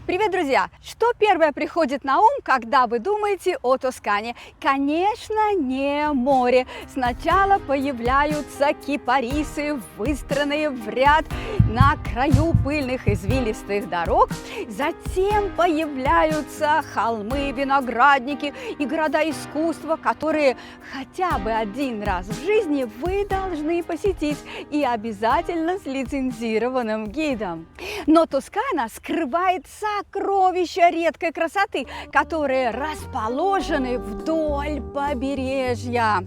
Привет, друзья! Что первое приходит на ум, когда вы думаете о Тоскане? Конечно, не море. Сначала появляются кипарисы, выстроенные в ряд на краю пыльных извилистых дорог. Затем появляются холмы, виноградники и города искусства, которые хотя бы один раз в жизни вы должны посетить, и обязательно с лицензированным гидом. Но Тоскана скрывает сокровища редкой красоты, которые расположены вдоль побережья.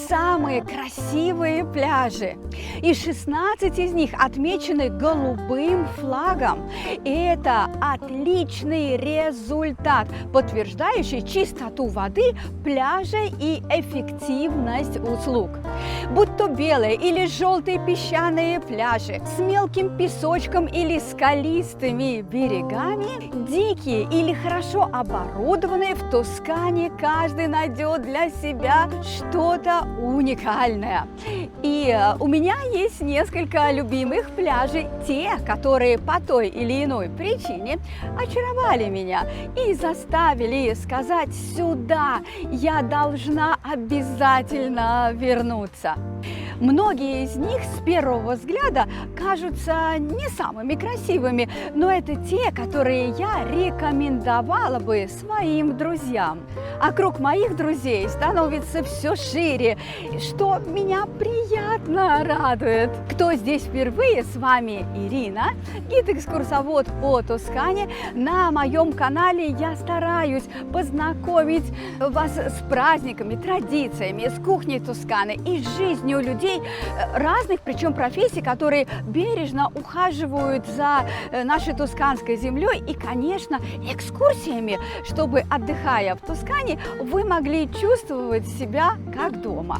Самые красивые пляжи. И 16 из них отмечены голубым флагом. Это отличный результат, подтверждающий чистоту воды, пляжа и эффективность услуг. Будь то белые или желтые песчаные пляжи с мелким песочком или скалистыми берегами, дикие или хорошо оборудованные, в Тоскане каждый найдет для себя что-то уникальное. И у меня есть несколько любимых пляжей, те, которые по той или иной причине очаровали меня и заставили сказать: сюда я должна обязательно вернуться. Многие из них с первого взгляда кажутся не самыми красивыми, но это те, которые я рекомендовала бы своим друзьям. А круг моих друзей становится все шире, что меня приятно радует. Кто здесь впервые? С вами Ирина, гид-экскурсовод по Тоскане. На моем канале я стараюсь познакомить вас с праздниками, традициями, с кухней Тосканы и жизнью людей разных, причем профессий, которые бережно ухаживают за нашей тосканской землей, и, конечно, экскурсиями, чтобы, отдыхая в Тоскане, вы могли чувствовать себя как дома.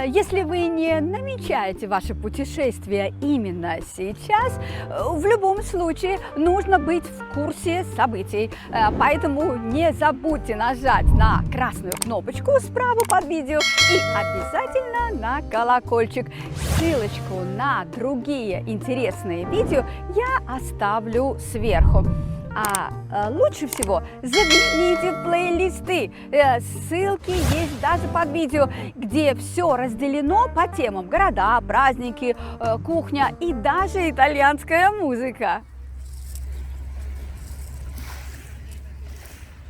Если вы не намечаете ваше путешествие именно сейчас, в любом случае нужно быть в курсе событий. Поэтому не забудьте нажать на красную кнопочку справа под видео и обязательно на колокольчик. Ссылочку на другие интересные видео я оставлю сверху. А лучше всего загляните в плейлисты. Ссылки есть даже под видео, где все разделено по темам: города, праздники, кухня и даже итальянская музыка.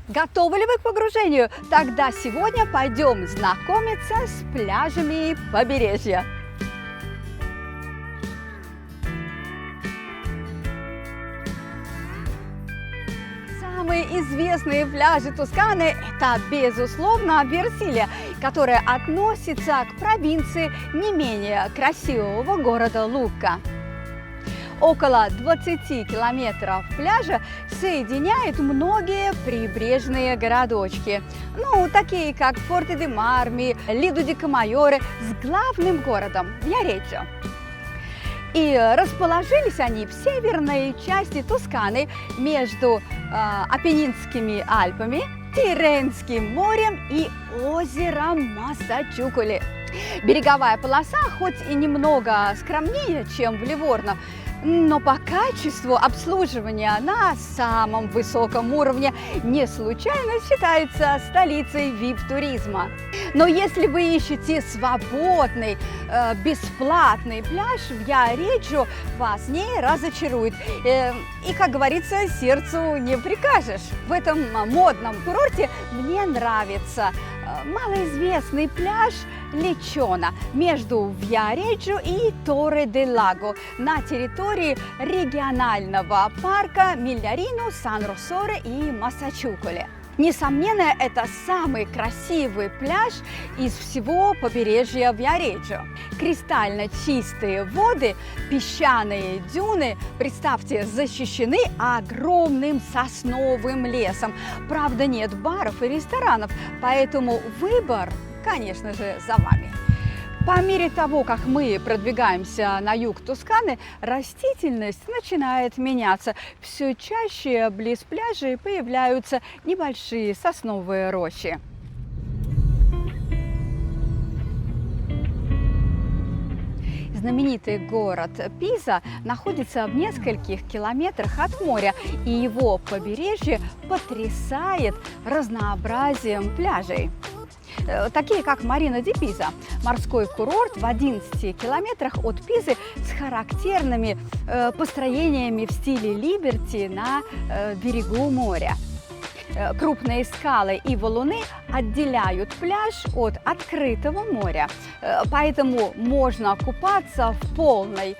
Готовы ли вы к погружению? Тогда сегодня пойдем знакомиться с пляжами побережья. Самые известные пляжи Тосканы – это, безусловно, Версилия, которая относится к провинции не менее красивого города Лука. Около 20 километров пляжа соединяют многие прибрежные городочки, такие как Форте-де-Марми, Лидо-ди-Камайоре, с главным городом Виареджо. И расположились они в северной части Тосканы между Апеннинскими Альпами, Тирренским морем и озером Массачуколи. Береговая полоса хоть и немного скромнее, чем в Ливорно, но по качеству обслуживания на самом высоком уровне, не случайно считается столицей VIP-туризма. Но если вы ищете свободный, бесплатный пляж, в Виареджо вас не разочарует. И, как говорится, сердцу не прикажешь. В этом модном курорте мне нравится малоизвестный пляж Личона между Виареджо и Торре-дель-Лаго на территории регионального парка Мильярино, Сан-Росоре и Массачуколи. Несомненно, это самый красивый пляж из всего побережья Виареджио. Кристально чистые воды, песчаные дюны, представьте, защищены огромным сосновым лесом. Правда, нет баров и ресторанов, поэтому выбор, конечно же, за вами. По мере того, как мы продвигаемся на юг Тосканы, растительность начинает меняться. Все чаще близ пляжей появляются небольшие сосновые рощи. Знаменитый город Пиза находится в нескольких километрах от моря, и его побережье потрясает разнообразием пляжей. Такие как Марина ди Пиза, морской курорт в 11 километрах от Пизы с характерными построениями в стиле Либерти на берегу моря. Крупные скалы и валуны отделяют пляж от открытого моря, поэтому можно купаться в полной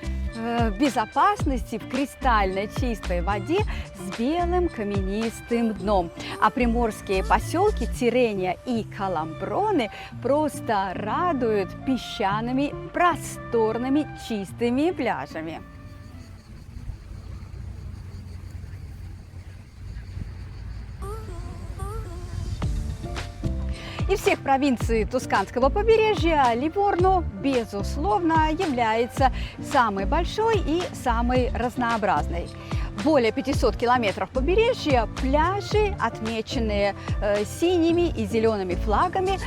безопасности в кристально чистой воде с белым каменистым дном. А приморские поселки Тиррения и Каламброне просто радуют песчаными, просторными, чистыми пляжами. Из всех провинций Тосканского побережья Ливорно, безусловно, является самой большой и самой разнообразной. Более 500 километров побережья, пляжи, отмеченные синими и зелеными флагами,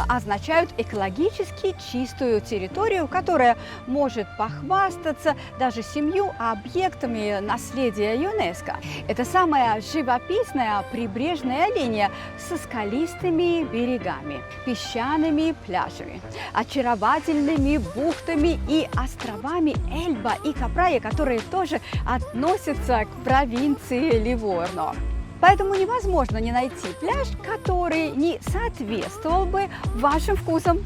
означают экологически чистую территорию, которая может похвастаться даже 7 объектами наследия ЮНЕСКо. Это самая живописная прибрежная линия со скалистыми берегами, песчаными пляжами, очаровательными бухтами и островами Эльба и Капрая, которые тоже относятся к провинции Ливорно. Поэтому невозможно не найти пляж, который не соответствовал бы вашим вкусам.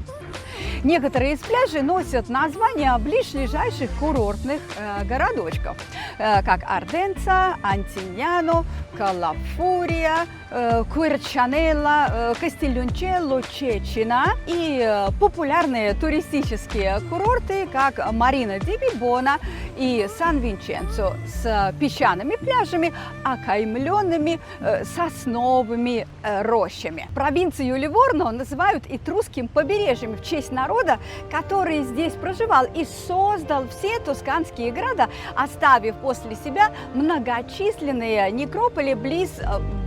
Некоторые из пляжей носят названия ближайших курортных городочков, как Арденца, Антиньяно, Калафурия, Куэрчанелла, Кастильончелло, Чечина и популярные туристические курорты, как Марина ди Бибона и Сан-Винченцо с песчаными пляжами, окаймленными сосновыми рощами. Провинцию Ливорно называют этрусским побережьем в честь народа, который здесь проживал и создал все тосканские города, оставив после себя многочисленные некрополи близ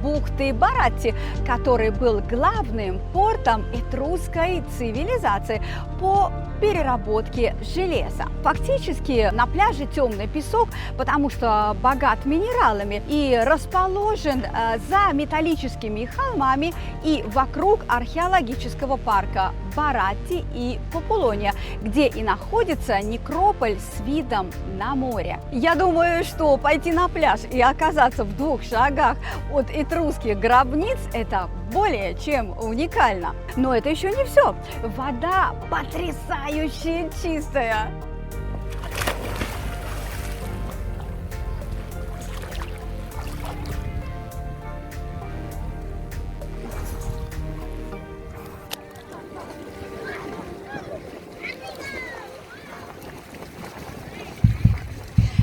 бухты Баратти, который был главным портом этрусской цивилизации по переработке железа. Фактически на пляже темный песок, потому что богат минералами и расположен за металлическими холмами и вокруг археологического парка Баратти и Популония, где и находится некрополь с видом на море. Я думаю, что пойти на пляж и оказаться в 2 шагах от этрусских гробниц – это более чем уникально. Но это еще не все. Вода потрясающе чистая.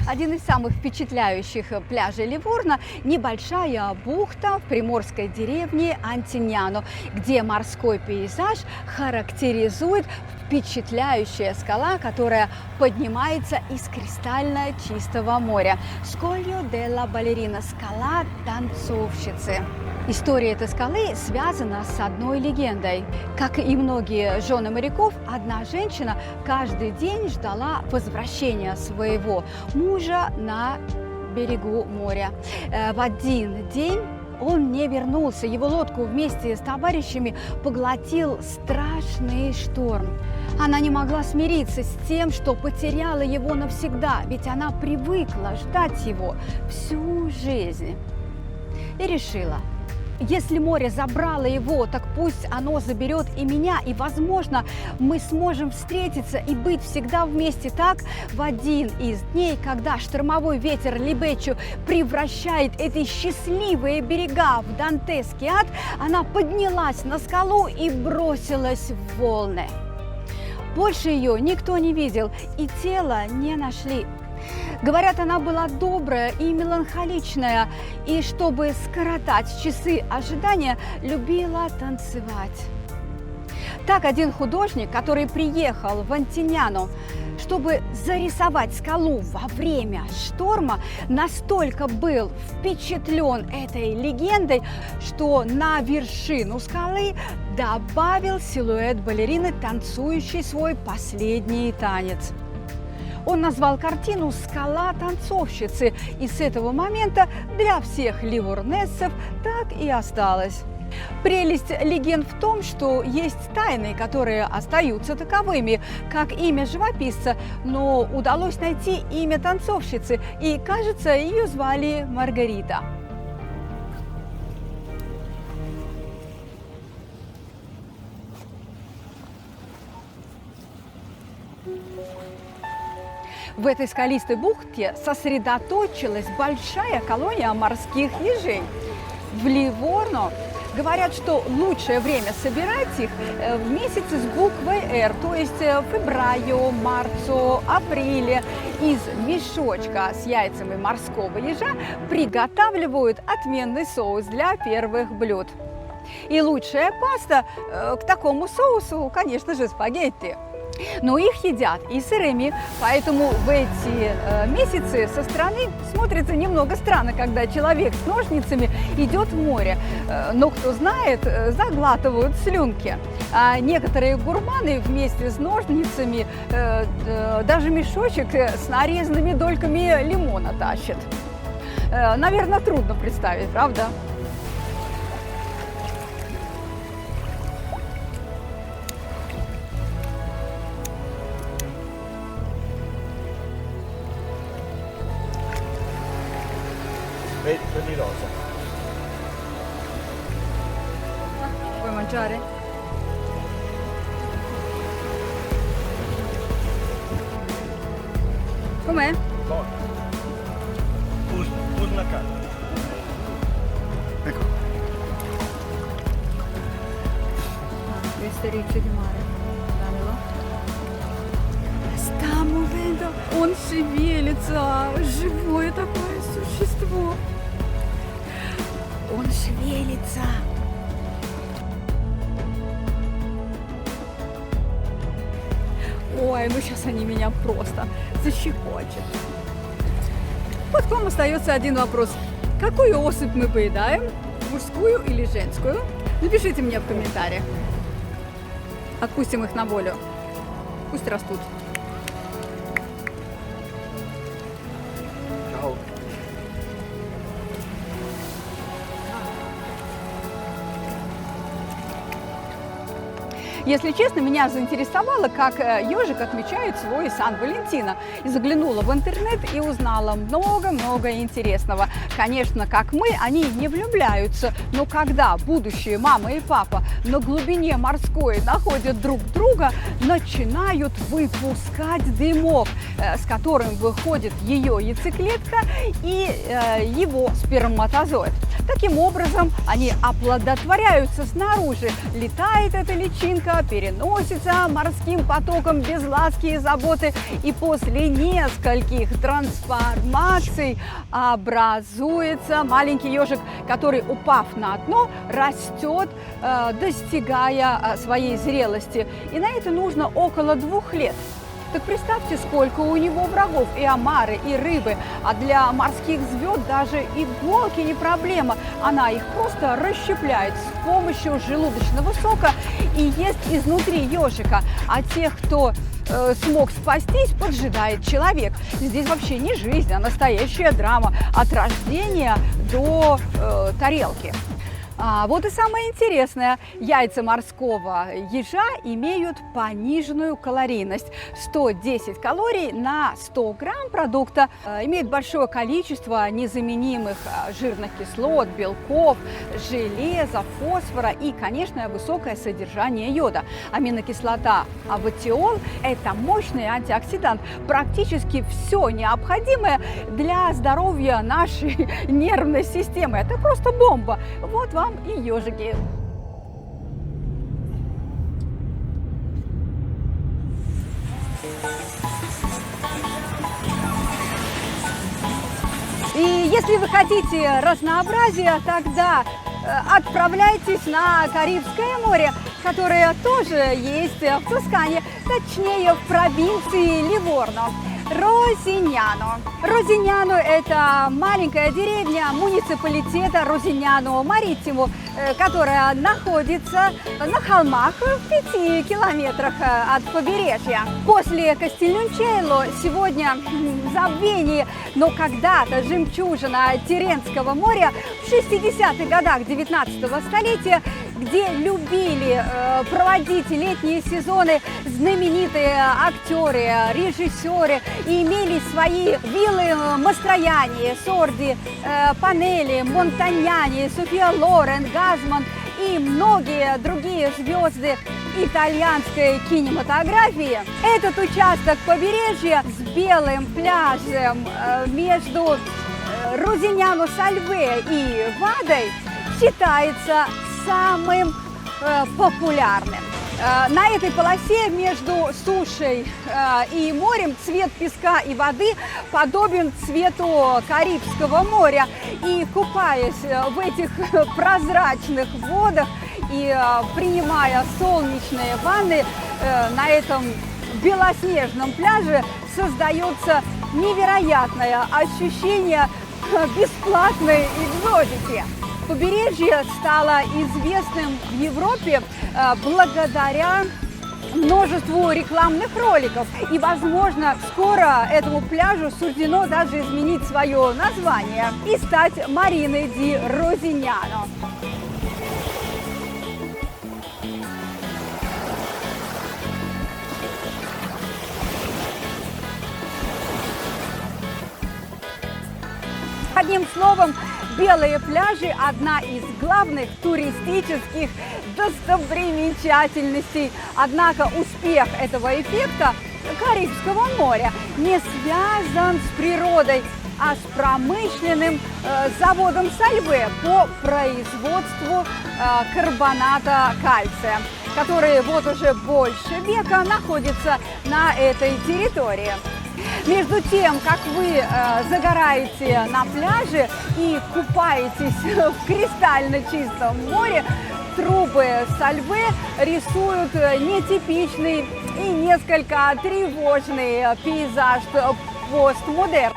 Один из самых впечатляющих пляжей Ливорно – небольшая бухта в приморской деревне Антиньяно, где морской пейзаж характеризует впечатляющая скала, которая поднимается из кристально чистого моря. Скольо делла балерина – скала танцовщицы. История этой скалы связана с одной легендой. Как и многие жены моряков, одна женщина каждый день ждала возвращения своего мужа на берегу моря. В один день он не вернулся. Его лодку вместе с товарищами поглотил страшный шторм. Она не могла смириться с тем, что потеряла его навсегда, ведь она привыкла ждать его всю жизнь. И решила: если море забрало его, так пусть оно заберет и меня, и, возможно, мы сможем встретиться и быть всегда вместе. Так, в один из дней, когда штормовой ветер Либечу превращает эти счастливые берега в дантесский ад, она поднялась на скалу и бросилась в волны. Больше ее никто не видел, и тело не нашли. Говорят, она была добрая и меланхоличная, и чтобы скоротать часы ожидания, любила танцевать. Так один художник, который приехал в Антиняну, чтобы зарисовать скалу во время шторма, настолько был впечатлен этой легендой, что на вершину скалы добавил силуэт балерины, танцующей свой последний танец. Он назвал картину «Скала танцовщицы», и с этого момента для всех ливурнесцев так и осталось. Прелесть легенд в том, что есть тайны, которые остаются таковыми, как имя живописца, но удалось найти имя танцовщицы, и, кажется, ее звали Маргарита. В этой скалистой бухте сосредоточилась большая колония морских ежей. В Ливорно говорят, что лучшее время собирать их в месяцы с буквой «Р», то есть феврале, марцо, апреле. Из мешочка с яйцами морского ежа приготавливают отменный соус для первых блюд. И лучшая паста к такому соусу, конечно же, спагетти. Но их едят и сырыми, поэтому в эти месяцы со стороны смотрится немного странно, когда человек с ножницами идет в море. Но, кто знает, заглатывают слюнки. А некоторые гурманы вместе с ножницами даже мешочек с нарезанными дольками лимона тащат. Наверное, трудно представить, правда? Quelli rosa. Vuoi mangiare? Com'è? Buono. Una carta. Ecco. Queste ricce di mare. Damelo. Stiamo vedendo, он шевелится, живое такое существо. Он шевелится. Ой, ну сейчас они меня просто защекочут. Вот к вам остается один вопрос. Какую особь мы поедаем? Мужскую или женскую? Напишите мне в комментариях. Отпустим их на волю. Пусть растут. Ciao. Если честно, меня заинтересовало, как ежик отмечает свой Сан-Валентино. И заглянула в интернет и узнала много-много интересного. Конечно, как мы, они не влюбляются, но когда будущие мама и папа на глубине морской находят друг друга, начинают выпускать дымок, с которым выходит ее яйцеклетка и его сперматозоид. Таким образом, они оплодотворяются снаружи. Летает эта личинка, переносится морским потоком без ласки и заботы, и после нескольких трансформаций образуется маленький ежик, который, упав на дно, растет, достигая своей зрелости. И на это нужно около 2 лет. Так представьте, сколько у него врагов, и омары, и рыбы. А для морских звезд даже иголки не проблема. Она их просто расщепляет с помощью желудочного сока и ест изнутри ежика. А тех, кто смог спастись, поджидает человек. Здесь вообще не жизнь, а настоящая драма. От рождения до тарелки. Вот и самое интересное. Яйца морского ежа имеют пониженную калорийность. 110 калорий на 100 грамм продукта. Имеет большое количество незаменимых жирных кислот, белков, железа, фосфора и, конечно, высокое содержание йода. Аминокислота аватиол – это мощный антиоксидант. Практически все необходимое для здоровья нашей нервной системы. Это просто бомба. Вот вам и ежики. И если вы хотите разнообразия, тогда отправляйтесь на Карибское море, которое тоже есть в Тоскане, точнее в провинции Ливорно. Розиньяно. Розиньяно – это маленькая деревня муниципалитета Розиньяно-Маритимо, которая находится на холмах в 5 километрах от побережья. После Кастельнунчелло сегодня забвение, но когда-то жемчужина Тиренского моря в 60-х годах 19 столетия, где любили проводить летние сезоны знаменитые актеры, режиссеры и имели свои виллы Мастрояни, Сорди, Панелли, Монтаньяни, София Лорен, Газман и многие другие звезды итальянской кинематографии. Этот участок побережья с белым пляжем между Розиньяно-Сальве и Вадой считается самым популярным. На этой полосе между сушей и морем цвет песка и воды подобен цвету Карибского моря. И купаясь в этих прозрачных водах и принимая солнечные ванны на этом белоснежном пляже, создается невероятное ощущение бесплатной экзотики. Побережье стало известным в Европе благодаря множеству рекламных роликов. И, возможно, скоро этому пляжу суждено даже изменить свое название и стать Мариной ди Розиньяно. Одним словом, белые пляжи – одна из главных туристических достопримечательностей. Однако успех этого эффекта Карибского моря не связан с природой, а с промышленным заводом Сальве по производству карбоната кальция, который вот уже больше века находится на этой территории. Между тем, как вы загораете на пляже и купаетесь в кристально чистом море, трубы Сальве рисуют нетипичный и несколько тревожный пейзаж постмодерн.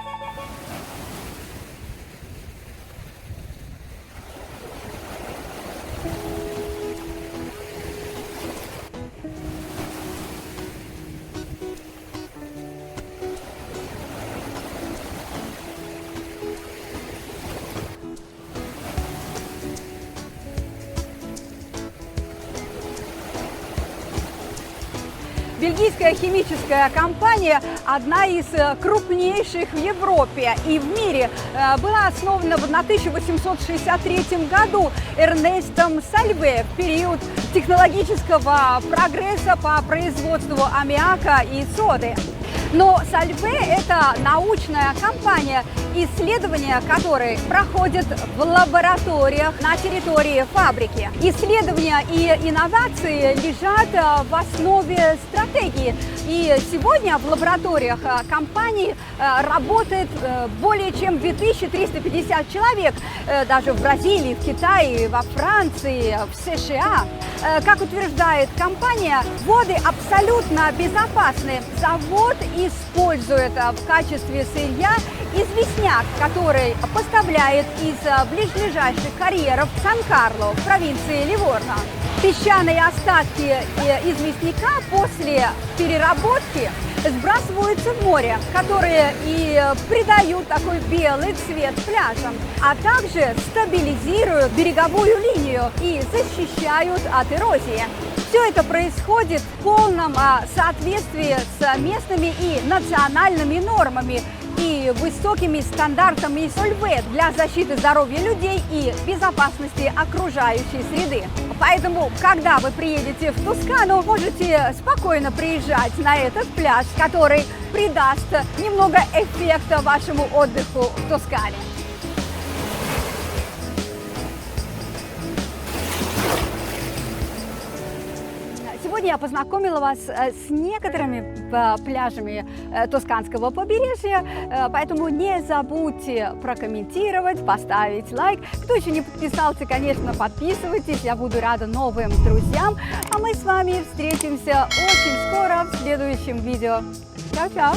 Бельгийская химическая компания, одна из крупнейших в Европе и в мире, была основана в 1863 году Эрнестом Сальве в период технологического прогресса по производству аммиака и соды. Но Сальве – это научная компания, исследования которой проходят в лабораториях на территории фабрики. Исследования и инновации лежат в основе стратегии. И сегодня в лабораториях компании работает более чем 2350 человек, даже в Бразилии, в Китае, во Франции, в США. Как утверждает компания, воды абсолютно безопасны. Завод использует в качестве сырья известняк, который поставляет из ближайших карьеров Сан-Карло в провинции Ливорно. Песчаные остатки известняка после переработки сбрасываются в море, которые и придают такой белый цвет пляжам, а также стабилизируют береговую линию и защищают от эрозии. Все это происходит в полном соответствии с местными и национальными нормами и высокими стандартами Сольвет для защиты здоровья людей и безопасности окружающей среды. Поэтому, когда вы приедете в Тоскану, можете спокойно приезжать на этот пляж, который придаст немного эффекта вашему отдыху в Тоскане. Сегодня я познакомила вас с некоторыми пляжами Тосканского побережья, поэтому не забудьте прокомментировать, поставить лайк. Кто еще не подписался, конечно, подписывайтесь, я буду рада новым друзьям. А мы с вами встретимся очень скоро в следующем видео. Чао-чао!